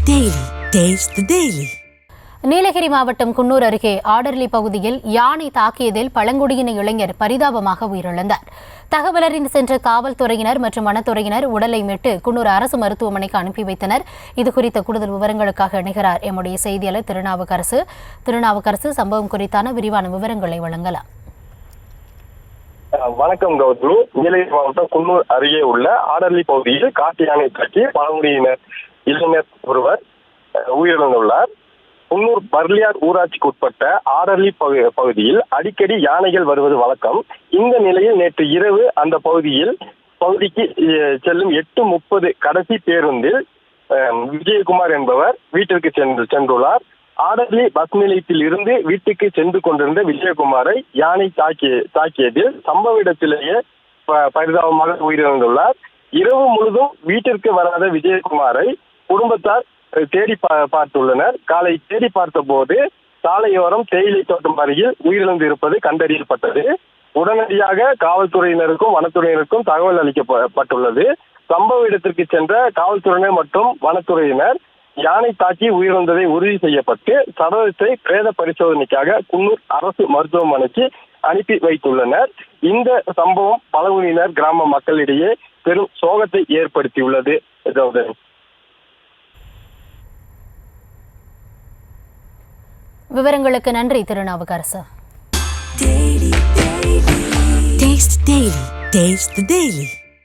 Taste the Daily. Nilgiri மாவட்டம் குன்னூர் அருகே orderly பகுதியில் யானை தாக்கியதில் பழங்குடியின இளைஞர் பரிதாபமாக உயிரிழந்தார். தகவல் அறிந்து சென்ற காவல்துறையினர் மற்றும் வனத்துறையினர் உடலை மீட்டு குன்னூர் அரசு மருத்துவமனைக்கு அனுப்பி வைத்தனர். இதுகுறித்த கூடுதல் விவரங்களுக்காக இணைகிறார் எம்முடைய செய்தியாளர் திருநாவுக்கரசு. சம்பவம் குறித்தான விரிவான விவரங்களை வழங்கலாம். வணக்கம் கௌதமி. நீலகிரி மாவட்டம் குன்னூர் அருகே உள்ள ஆடர்லி பகுதியில் காட்டு யானை தாக்கி பழங்குடியினர் இளைஞர் ஒருவர் உயிரிழந்துள்ளார். குன்னூர் பர்லியார் ஊராட்சிக்கு உட்பட்ட ஆடர்லி பகுதியில் அடிக்கடி யானைகள் வருவது வழக்கம். இந்த நிலையில் நேற்று இரவு அந்த பகுதிக்கு செல்லும் 8:30 கடைசி பேருந்தில் விஜயகுமார் என்பவர் வீட்டிற்கு சென்றுள்ளார். ஆடர்லி பஸ் நிலையத்தில் இருந்து வீட்டுக்கு சென்று கொண்டிருந்த விஜயகுமாரை யானை தாக்கியதில் சம்பவ இடத்திலேயே பரிதாபமாக உயிரிழந்துள்ளார். இரவு முழுதும் வீட்டிற்கு வராத விஜயகுமாரை குடும்பத்தார் தேடி பார்த்துள்ளனர். காலை தேடி பார்த்த போது சாலையோரம் தேயிலை தோட்டம் அருகில் உயிரிழந்து இருப்பது கண்டறியப்பட்டது. உடனடியாக காவல்துறையினருக்கும் வனத்துறையினருக்கும் தகவல் அளிக்கப்பட்டுள்ளது. சம்பவ இடத்திற்கு சென்ற காவல்துறையினர் மற்றும் வனத்துறையினர் யானை தாக்கி உயிரிழந்ததை உறுதி செய்யப்பட்டு சடலத்தை பிரேத பரிசோதனைக்காக குன்னூர் அரசு மருத்துவமனைக்கு அனுப்பி வைத்துள்ளனர். இந்த சம்பவம் பழங்குடியினர் கிராம மக்களிடையே பெரும் சோகத்தை ஏற்படுத்தியுள்ளது. விவரங்களுக்கு நன்றி திருநாவுக்கரசு. Taste the Daily.